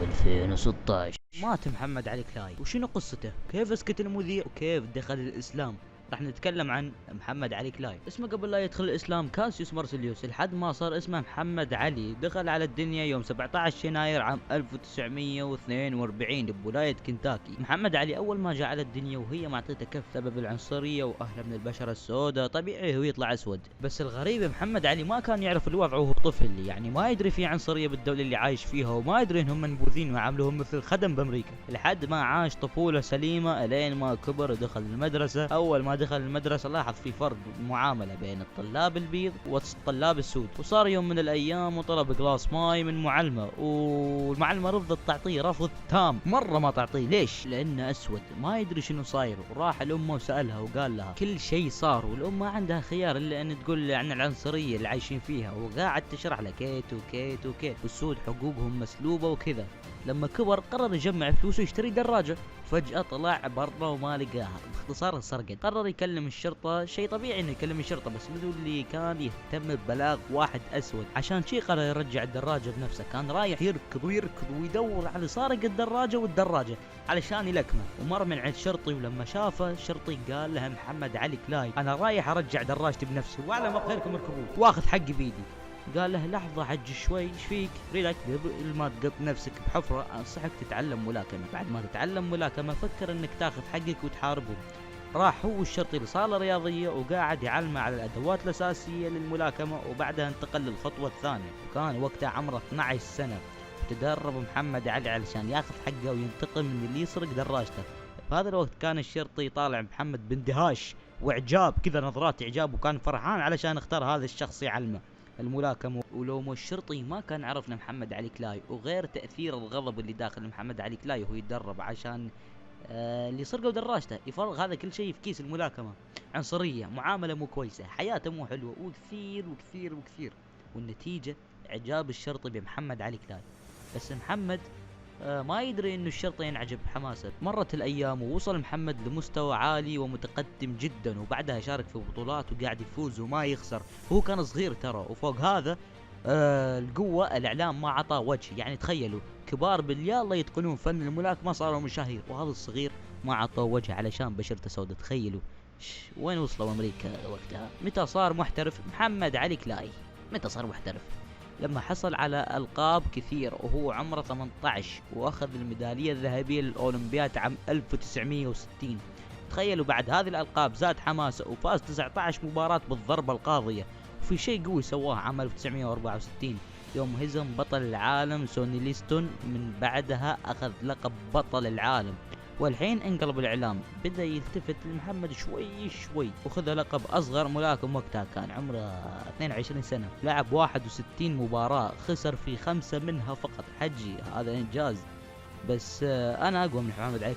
2016. مات محمد علي كلاي، وشنو قصته؟ كيف اسكت المذيع؟ وكيف دخل الإسلام؟ راح نتكلم عن محمد علي كلاي. اسمه قبل لا يدخل الإسلام كاسيوس مارسيليوس، لحد ما صار اسمه محمد علي. دخل على الدنيا يوم 17 يناير عام 1942 بولاية كنتاكي. محمد علي أول ما جاء على الدنيا وهي معطيته كف سبب العنصرية وأهله من البشرة السوداء، طبيعي هو يطلع أسود. بس الغريب محمد علي ما كان يعرف الوضع وهو طفل، يعني ما يدري في عنصرية بالدولة اللي عايش فيها، وما يدري انهم منبوذين ويعاملوهم مثل خدم بأمريكا، لحد ما عاش طفولة سليمة الين ما كبر ودخل المدرسة. أول ما دخل المدرسة لاحظ في فرق معاملة بين الطلاب البيض والطلاب السود، وصار يوم من الأيام وطلب جلاس ماي من معلمة، والمعلمة رفضت تعطيه رفض تام، مرة ما تعطيه. ليش؟ لأنه أسود ما يدري شنو صاير. وراح الأمه وسألها وقال لها كل شيء صار، والأم ما عندها خيار إلا أن تقول له عن العنصرية اللي عايشين فيها، وقاعد تشرح له كيت وكيت وكيت، والسود حقوقهم مسلوبة وكذا. لما كبر قرر يجمع فلوس ويشتري دراجة. فجأة طلع برا وما لقاها، باختصار انسرقت. قرر يكلم الشرطة، شيء طبيعي انه يكلم الشرطة، بس بدون اللي كان يهتم ببلاغ واحد اسود. عشان شي قرر يرجع الدراجة بنفسه. كان رايح يركض ويركض ويدور على سارق الدراجة والدراجة علشان يلكمه، ومر من عند شرطي. ولما شافه الشرطي قال له محمد علي كلاي، انا رايح ارجع دراجتي بنفسي وعلى ما بغيركم اركبوه واخذ حقي بيدي. قال له لحظة حج شوي، ايش فيك؟ ريلك قبل ما تقط نفسك بحفرة انصحك تتعلم ملاكمة. بعد ما تتعلم ملاكمة فكر انك تاخذ حقك وتحاربهم. راح هو الشرطي لصالة رياضية وقاعد يعلمه على الادوات الاساسية للملاكمة، وبعدها انتقل للخطوة الثانية. وكان وقتها عمره 12 سنة. تدرب محمد علي علشان ياخذ حقه وينتقم من اللي يسرق دراجته. في هذا الوقت كان الشرطي طالع محمد باندهاش واعجاب، كذا نظرات اعجاب، وكان فرحان علشان اختار هذا الشخص يعلمه الملاكمة. ولو مو الشرطي ما كان عرفنا محمد علي كلاي، وغير تأثير الغضب اللي داخل محمد علي كلاي وهو يتدرب عشان اللي سرقوا دراجته. يفرغ هذا كل شيء في كيس الملاكمة. عنصرية، معاملة مو كويسة، حياته مو حلوة، وكثير وكثير وكثير. والنتيجة إعجاب الشرطي بمحمد علي كلاي. بس محمد ما يدري انه الشرطي ينعجب بحماسه. مرت الايام ووصل محمد لمستوى عالي ومتقدم جدا، وبعدها شارك في بطولات وقاعد يفوز وما يخسر. وهو كان صغير ترى، وفوق هذا القوة الاعلام ما عطاه وجه. يعني تخيلوا كبار باليلا يتقنون فن الملاكمة صاروا مشاهير، وهذا الصغير ما عطاه وجه علشان بشرته سوداء. تخيلوا وين وصلوا امريكا وقتها. متى صار محترف محمد علي كلاي؟ متى صار محترف؟ لما حصل على ألقاب كثير وهو عمره 18، وأخذ الميدالية الذهبية للأولمبياد عام 1960. تخيلوا بعد هذه الألقاب زاد حماسه وفاز 19 مباراة بالضربة القاضية. وفي شيء قوي سواه عام 1964 يوم هزم بطل العالم سوني ليستون. من بعدها أخذ لقب بطل العالم. والحين انقلب الإعلام، بدأ يلتفت لمحمد شوي شوي، وخذ لقب أصغر ملاكم. وقتها كان عمره 22 سنة. لعب 61 مباراة، خسر في 5 منها فقط. حجي هذا إنجاز. بس أنا أقوى من محمد علي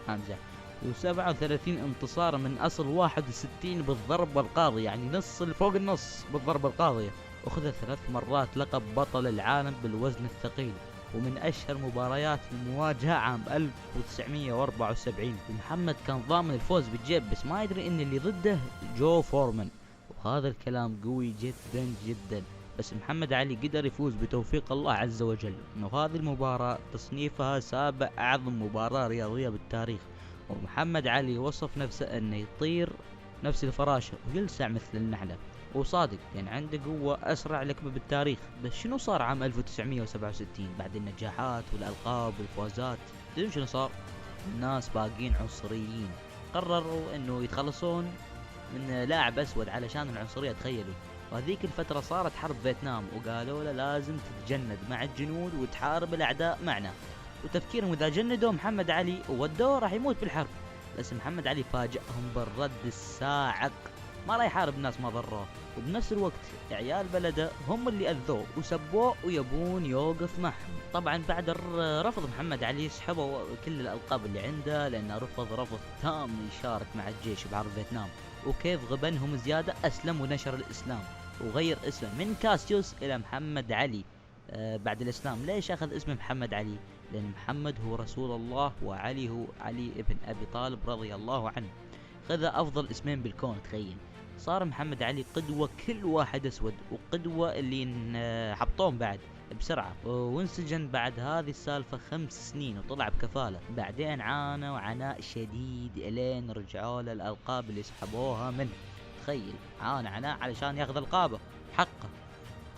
أمزح. و37 انتصار من أصل 61 بالضربة القاضية، يعني نص فوق النص بالضربة القاضية. وخذ 3 مرات لقب بطل العالم بالوزن الثقيل. ومن أشهر مباريات المواجهة عام 1974. محمد كان ضامن الفوز بالجيب، بس ما يدري ان اللي ضده جو فورمان. وهذا الكلام قوي جدا جدا. بس محمد علي قدر يفوز بتوفيق الله عز وجل. وهذه المباراة تصنيفها سابع أعظم مباراة رياضية بالتاريخ. ومحمد علي وصف نفسه انه يطير نفس الفراشة ويلسع مثل النحلة. وصادق، يعني عنده قوة أسرع لكمة بالتاريخ. بس شنو صار عام 1967 بعد النجاحات والألقاب والفوزات؟ تدرون شنو صار؟ الناس باقين عنصريين. قرروا انه يتخلصون من لاعب أسود علشان العنصرية. تخيلوا. وهذيك الفترة صارت حرب فيتنام، وقالوا له لازم تتجند مع الجنود وتحارب الأعداء معنا. وتفكيرهم إذا جندوا محمد علي وودوه راح يموت بالحرب. بس محمد علي فاجأهم بالرد الصاعق، ما راح يحارب الناس ما ضروه. وبنفس الوقت عيال بلده هم اللي أذوه وسبوه ويبون يوقف معهم. طبعا بعد رفض محمد علي سحبوا كل الألقاب اللي عنده، لأنه رفض تام يشارك مع الجيش بحرب فيتنام. وكيف غبنهم زيادة أسلم ونشر الإسلام وغير اسمه من كاسيوس إلى محمد علي. بعد الإسلام ليش أخذ اسم محمد علي؟ لأن محمد هو رسول الله، وعلي هو علي ابن أبي طالب رضي الله عنه. خذ أفضل اسمين بالكون. تخيل. صار محمد علي قدوة كل واحد أسود، وقدوة اللي حبطون بعد بسرعة، وانسجن بعد هذه السالفة 5 سنين وطلع بكفالة. بعدين عانى عناء شديد الين رجعوا له الألقاب اللي سحبوها منه. تخيل، عانى عناء علشان ياخذ ألقابه حقه،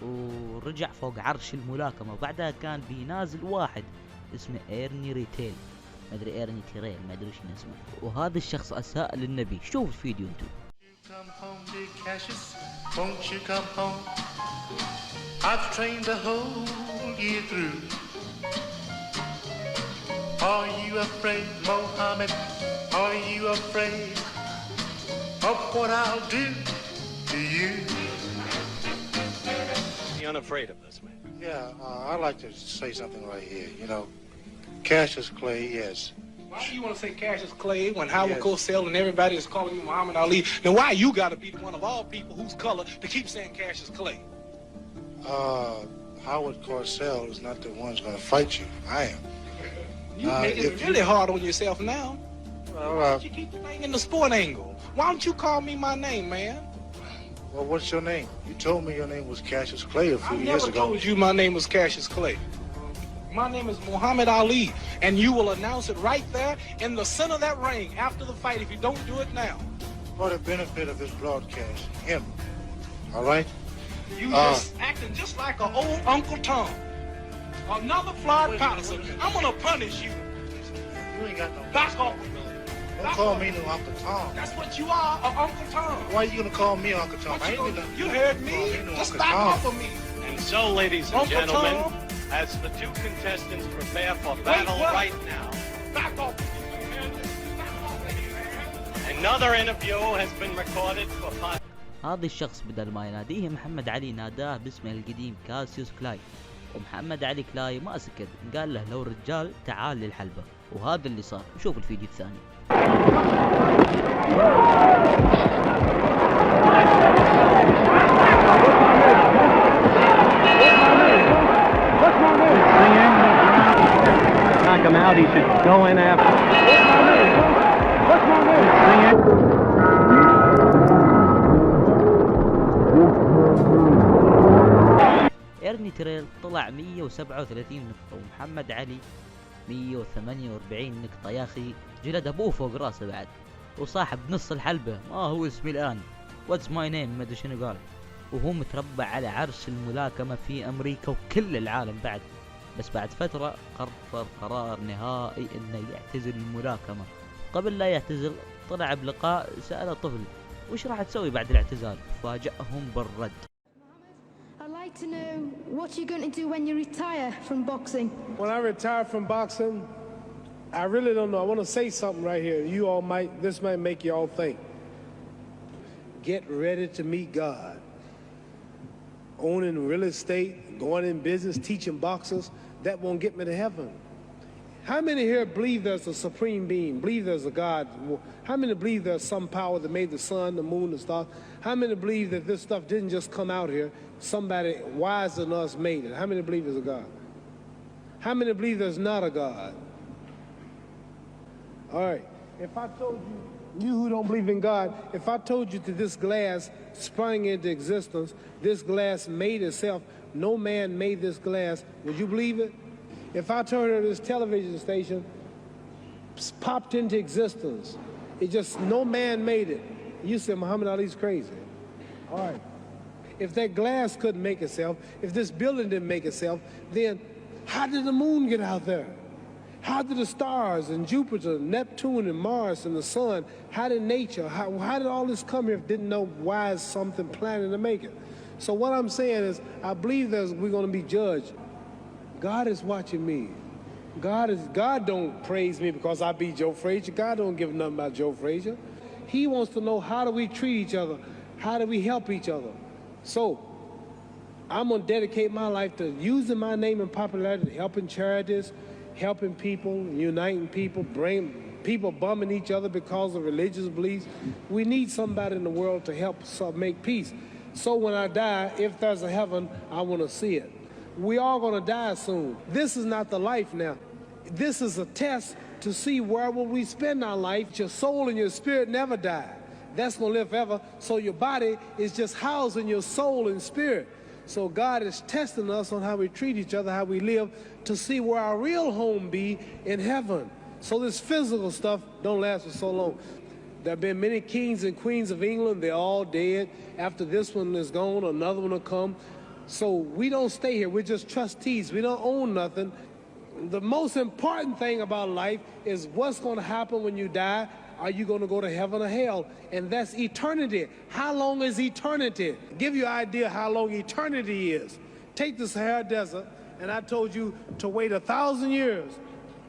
ورجع فوق عرش الملاكمة. وبعدها كان بينازل واحد اسمه ايرني ريتيل، ما ادري ايرني تيريل، ما ادري شنو اسمه، وهذا الشخص اساء للنبي. شوف الفيديو انتم. Come home, big Cassius, won't you come home? I've trained the whole year through. Are you afraid, Mohammed? Are you afraid of what I'll do to you? Be unafraid of this, man. Yeah, I'd like to say something right here. You know, Cassius Clay, yes. Why do you want to say Cassius Clay when Howard Cosell and everybody is calling you Muhammad Ali? Then why you got to be the one of all people whose color to keep saying Cassius Clay? Howard Cosell is not the one who's going to fight you. I am. You making it really hard on yourself now. Well, Why don't you keep the thing in the sport angle? Why don't you call me my name, man? well, what's your name? You told me your name was Cassius Clay a few I years never ago. told you my name was Cassius Clay. My name is Muhammad Ali, and you will announce it right there in the center of that ring after the fight if you don't do it now. For the benefit of this broadcast, him. All right? You just acting just like an old Uncle Tom. Another flawed Patterson. I'm going to punish you. You ain't got no... Back off. Don't call me no Uncle Tom. That's what you are, Uncle Tom. Why are you going to call me Uncle Tom? I ain't What gonna... you heard me. Just back off of me. And so, ladies and Uncle gentlemen, Tom. as the two contestants prepare for battle what? right now, Back off of me, man. Back off of me, man. another interview has been recorded for هذا الشخص بدل ما يناديه محمد علي ناداه باسمه القديم كاسيوس كلاي. ومحمد علي كلاي ما سكت، قال له لو رجال تعال للحلبة، وهذا اللي صار. شوف الفيديو الثاني. Knock him out, he should go in after. What's my name? ايرني تيريل طلع 137 نقطة، ومحمد علي 148 نقطة. يا اخي جلد ابوه فوق راسه بعد، وصاحب نص الحلبة. ما هو اسمي الان، واتس ماي نيم، ما ادري شنو قال. وهو متربع على عرش الملاكمة في امريكا وكل العالم بعد. بس بعد فترة قرر قرار نهائي انه يعتزل الملاكمة. قبل لا يعتزل طلع بلقاء سأله طفل وش راح تسوي بعد الاعتزال؟ فاجأهم بالرد. I'd like to know what you're going to do when you retire from boxing. When I retire from boxing, I really don't know. I want to say something right here. You all this might make you all think. Get ready to meet God. Owning real estate, going in business, teaching boxers, that won't get me to heaven. How many here believe there's a supreme being, believe there's a God? How many believe there's some power that made the sun, the moon, the stars? How many believe that this stuff didn't just come out here? Somebody wiser than us made it. How many believe there's a God? How many believe there's not a God? All right, if I told you who don't believe in God, if I told you that this glass sprang into existence, this glass made itself, no man made this glass, would you believe it? If I told you this television station popped into existence, it just, no man made it, you said Muhammad Ali's crazy. All right. If that glass couldn't make itself, if this building didn't make itself, then how did the moon get out there? How did the stars and Jupiter, Neptune and Mars and the sun, how did nature, how did all this come here if it didn't know why is something planning to make it? So what I'm saying is, I believe we're going to be judged. God is watching me. God don't praise me because I beat Joe Frazier. God don't give nothing about Joe Frazier. He wants to know, how do we treat each other? How do we help each other? So I'm going to dedicate my life to using my name and popularity, helping charities, helping people, uniting people, bringing people bumming each other because of religious beliefs. We need somebody in the world to help make peace. So when I die, if there's a heaven, I want to see it. We all going to die soon. This is not the life now. This is a test to see where will we spend our life. Your soul and your spirit never die. That's going to live forever. So your body is just housing your soul and spirit. So God is testing us on how we treat each other, how we live, to see where our real home be in heaven. So this physical stuff don't last for so long. There have been many kings and queens of England. They're all dead. After this one is gone, another one will come. So we don't stay here. We're just trustees. We don't own nothing. The most important thing about life is what's going to happen when you die. Are you going to go to heaven or hell? And that's eternity. How long is eternity? Give you an idea how long eternity is. Take the Sahara Desert, and I told you to wait 1,000 years.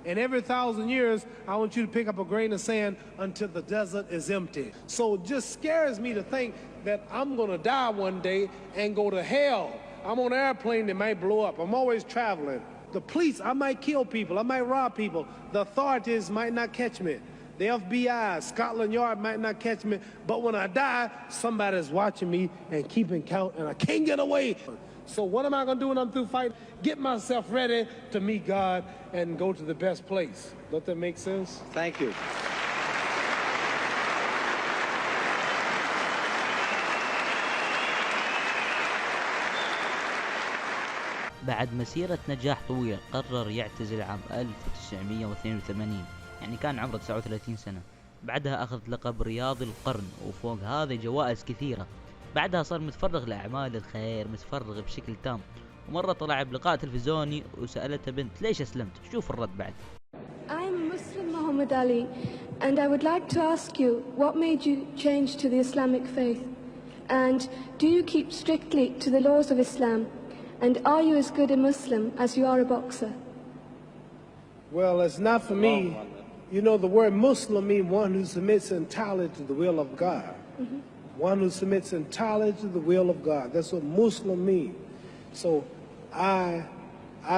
And every 1,000 years, I want you to pick up a grain of sand until the desert is empty. So it just scares me to think that I'm going to die one day and go to hell. I'm on an airplane that might blow up. I'm always traveling. The police, I might kill people. I might rob people. The authorities might not catch me. The FBI, Scotland Yard might not catch me, but when I die, somebody's watching me and keeping count, and I can't get away. So what am I going to do when I'm through fighting? Get myself ready to meet God and go to the best place. Does that make sense? Thank you. بعد مسيرة نجاح طويل قرر يعتزل عام 1982، يعني كان عمره 39 سنة. بعدها أخذ لقب رياضي القرن، وفوق هذا جوائز كثيرة. بعدها صار متفرغ لأعمال الخير، متفرغ بشكل تام. ومرة طلع بلقاء تلفزيوني وسألته بنت ليش أسلمت؟ شوف الرد بعد. I'm Muslim Muhammad Ali, and I would like to ask you what made you change to the Islamic faith? And do you keep strictly to the laws of Islam? And are you as good a Muslim as you are a boxer? Well, it's not for me. You know, the word Muslim means one who submits entirely to the will of God. Mm-hmm. One who submits entirely to the will of God. That's what Muslim means. So I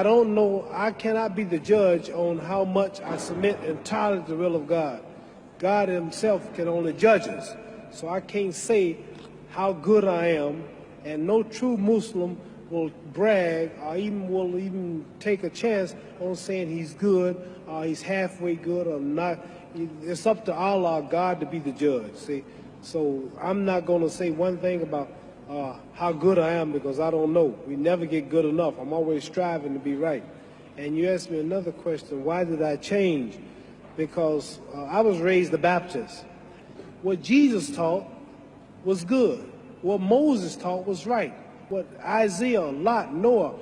don't know, I cannot be the judge on how much I submit entirely to the will of God. God himself can only judge us. So I can't say how good I am, and no true Muslim will brag or even take a chance on saying he's good or he's halfway good or not. It's up to Allah, God, to be the judge, see. So I'm not going to say one thing about how good I am, because I don't know. We never get good enough. I'm always striving to be right. And you asked me another question, why did I change? Because I was raised a Baptist. What Jesus taught was good. What Moses taught was right. What Isaiah, Lot, Noah,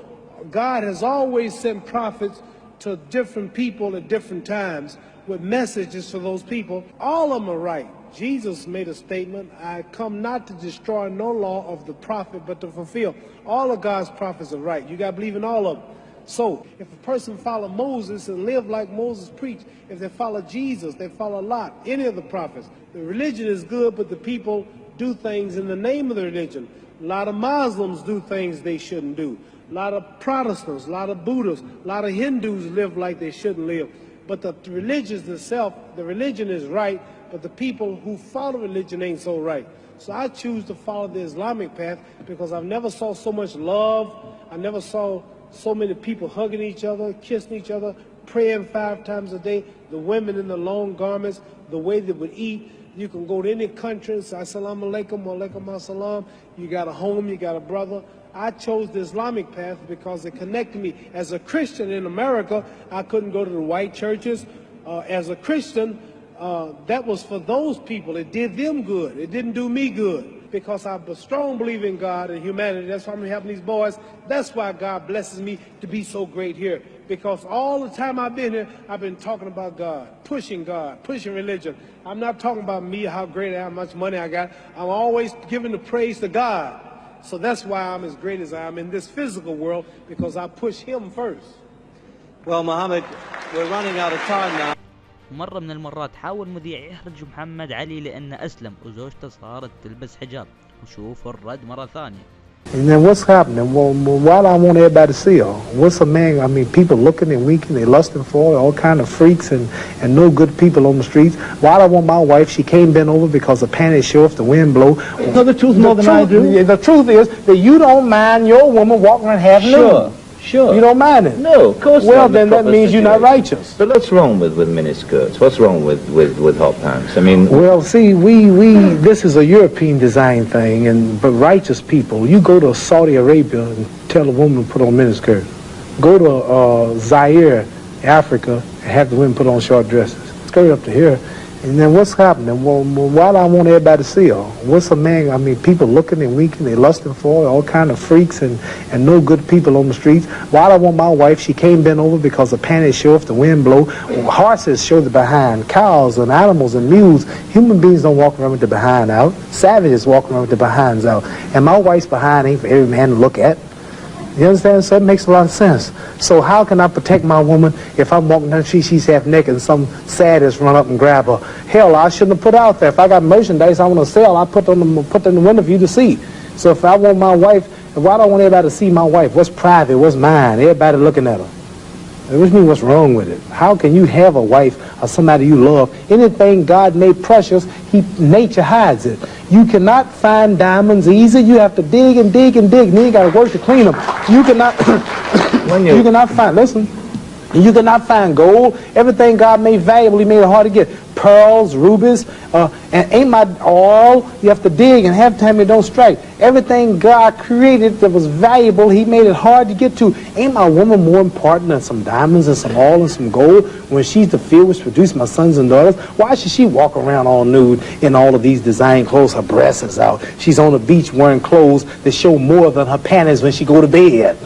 God has always sent prophets to different people at different times with messages for those people. All of them are right. Jesus made a statement, I come not to destroy no law of the prophet, but to fulfill. All of God's prophets are right. You got to believe in all of them. So if a person follow Moses and live like Moses preached, if they follow Jesus, they follow Lot, any of the prophets. The religion is good, but the people do things in the name of the religion. A lot of Muslims do things they shouldn't do. A lot of Protestants, a lot of Buddhists, a lot of Hindus live like they shouldn't live. But the religion itself, the religion is right, but the people who follow religion ain't so right. So I choose to follow the Islamic path because I've never saw so much love. I never saw so many people hugging each other, kissing each other, praying 5 times a day, the women in the long garments, the way they would eat. You can go to any country and say, Assalamu alaikum, wa alaikum assalam. You got a home, you got a brother. I chose the Islamic path because it connected me. As a Christian in America, I couldn't go to the white churches. As a Christian, that was for those people. It did them good. It didn't do me good. Because I'm a strong believer in God and humanity. That's why I'm helping these boys. That's why God blesses me to be so great here. Because all the time I've been here, I've been talking about God, pushing religion. I'm not talking about me, how great I am, how much money I got. I'm always giving the praise to God. So that's why I'm as great as I am in this physical world, because I push him first. Well, Muhammad, we're running out of time now. مرة من المرات حاول مذيع يحرج محمد علي لأنه أسلم وزوجته صارت تلبس حجاب. وشوف الرد مرة ثانية. And then what's happening? Well, why do I want everybody to see her? What's a man? I mean, people looking and winking, they lusting for her, all kind of freaks and no good people on the streets. Why do I want my wife? She can't bend over because the panties show if the wind blow. No, the truth more than I do. The truth is that you don't mind your woman walking around half nude. Sure. You don't mind it? No, of course not. Well, then that means you're not righteous. But what's wrong with miniskirts? What's wrong with hot pants? I mean... Well, see, this is a European design thing, but righteous people, you go to Saudi Arabia and tell a woman to put on miniskirt. Go to Zaire, Africa, and have the women put on short dresses. Skirt up to here. And then what's happening? Well, why do I want everybody to see her? What's a man? I mean, people looking and winking, they lusting for her, all kind of freaks and no good people on the streets. Why do I want my wife? She can't bend over because the panties show if the wind blow. Horses show the behind. Cows and animals and mules. Human beings don't walk around with the behind out. Savages walk around with the behinds out. And my wife's behind ain't for every man to look at. You understand? So it makes a lot of sense. So how can I protect my woman if I'm walking down the street, she's half naked, and some sadist run up and grab her? Hell, I shouldn't have put her out there. If I got merchandise I want to sell, I put in the window for you to see. So if I want my wife, why do I want everybody to see my wife? What's private? What's mine? Everybody looking at her. Which means what's wrong with it? How can you have a wife or somebody you love? Anything God made precious, nature hides it. You cannot find diamonds easy. You have to dig and dig and dig, and then you got to work to clean them. You cannot, you cannot find, listen, you cannot find gold. Everything God made valuable, he made it hard to get. Pearls, rubies, and ain't my all. You have to dig, and half the time it don't strike. Everything God created that was valuable, he made it hard to get to. Ain't my woman more important than some diamonds and some oil and some gold when she's the field which produced my sons and daughters? Why should she walk around all nude in all of these design clothes? Her breasts is out. She's on the beach wearing clothes that show more than her panties when she go to bed.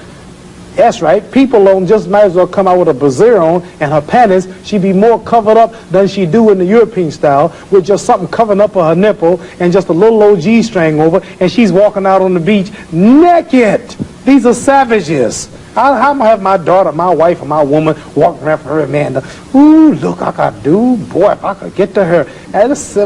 That's right. People don't just might as well come out with a brassiere on and her panties. She'd be more covered up than she do in the European style with just something covering up her nipple and just a little old G-string over, and she's walking out on the beach naked. These are savages. How am I have my daughter, my wife, or my woman walking around for her man? Ooh, look, I could do. Boy, if I could get to her.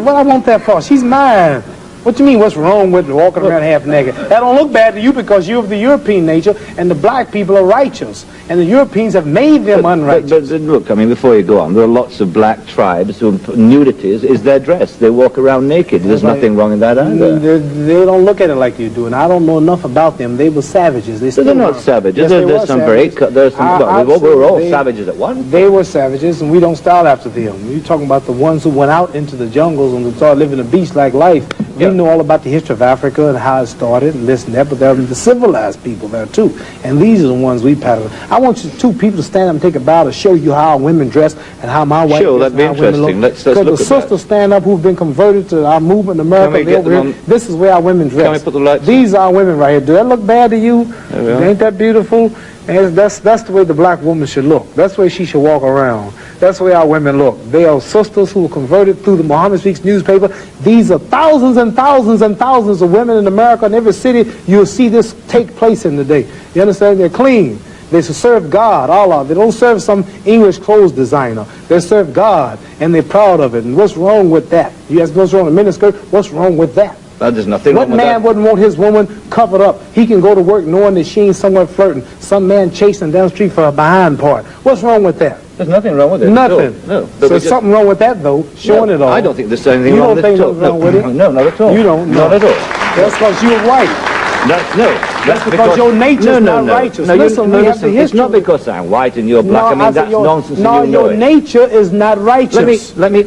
What I want that for? She's mine. What do you mean, what's wrong with walking around half naked? That don't look bad to you because you're of the European nature, and the black people are righteous. And the Europeans have made them unrighteous. But look, I mean, before you go on, there are lots of black tribes who nudity is their dress. They walk around naked. There's nothing wrong in that either. They don't look at it like you do, and I don't know enough about them. They were savages. They're not savages. Yes, there's some savages. We were all savages at one. They were savages, and we don't style after them. You're talking about the ones who went out into the jungles and started living a beach-like life. We know all about the history of Africa and how it started and this and that, but there are the civilized people there too. And these are the ones we pattern. I want you two people to stand up and take a bow to show you how women dress and how my wife Sure, dress that'd be and how women interesting. look. Let's look Because the sisters stand up who've been converted to our movement in America. This is where our women dress. Can we put the lights These are our women right here. Do that look bad to you? Ain't that beautiful? And that's the way the black woman should look. That's the way she should walk around. That's the way our women look. They are sisters who were converted through the Muhammad Speaks newspaper. These are thousands and thousands and thousands of women in America. In every city, you'll see this take place in the day. You understand? They're clean. They serve God, Allah. They don't serve some English clothes designer. They serve God, and they're proud of it. And what's wrong with that? You ask what's wrong with miniskirt? What's wrong with that? There's nothing What wrong with man that. wouldn't want his woman covered up? He can go to work knowing that she ain't somewhere flirting. Some man chasing down the street for a behind part. What's wrong with that? There's nothing wrong with it. Nothing. No. So there's something wrong with that, though, showing it all. I don't think there's anything wrong with it. You don't think nothing wrong with it? No, not at all. You don't? Not at all. That's because you're white. That's because your nature's not righteous. Listen, it's not because I'm white and you're black. I mean, that's nonsense. No, your nature is not righteous. How do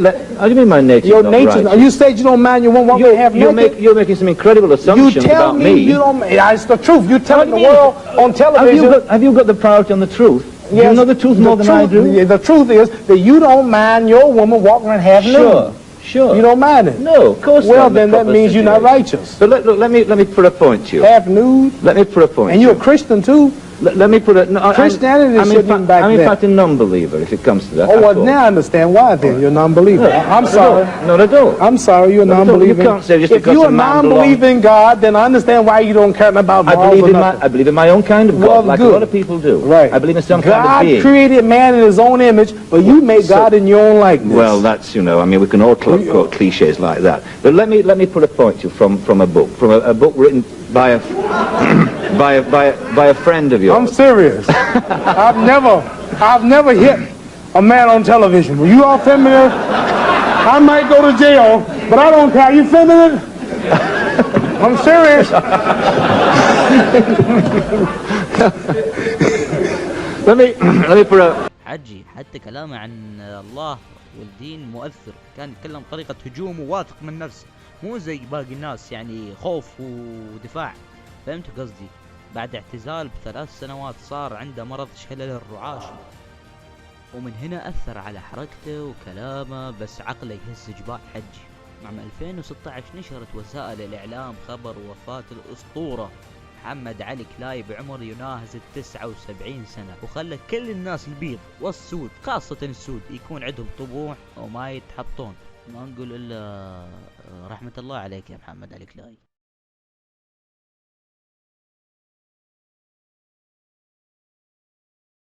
you mean my nature is not righteous? You said you don't mind your woman walking half naked. You're making some incredible assumptions about me. You tell me you don't. It's the truth. You're telling the world on television. Have you got the priority on the truth? Yes, you know the truth more than I do? The truth is that you don't mind your woman walking around half nude. Sure. You don't mind it? No, of course not. Well, then that means you're not righteous. But let me put a point to you. Half nude? Let me put a point. And you're a Christian too? Let me put it. No, Christianity shouldn't be back I'm in there. fact a non-believer if it comes to that. Oh, well, now I understand why then. You're a non-believer. No, I'm sorry. Not at all. I'm sorry, you're a non-believer. You can't say just if because you're a a man non-believer in God, then I understand why you don't care about morals or nothing. I believe in my own kind of God, Well, like good. a lot of people do. Right. I believe in some kind of God being. created man in his own image, but you made God in your own likeness. Well, that's, I mean, we can all quote cliches like that. But let me put a point to you from a book written by a by a friend of yours. I'm serious. I've never hit a man on television. Were you all feminine? I might go to jail, but I don't care. You feminine? I'm serious. let me put a... حجي حتى كلامه عن الله والدين مؤثر، كان يتكلم بطريقة هجوم وواثق من نفسه، مو زي باقي الناس يعني خوف ودفاع. فهمت قصدي؟ بعد اعتزال ب3 سنوات صار عنده مرض شلل الرعاش، ومن هنا أثر على حركته وكلامه، بس عقله يهز جبال حجي. عام 2016 نشرت وسائل الإعلام خبر وفاة الأسطورة محمد علي كلاي بعمر يناهز 79 سنة، وخلى كل الناس البيض والسود خاصة السود يكون عندهم طموح وما يتحطون. ما نقول إلا رحمة الله عليك يا محمد علي كلاي.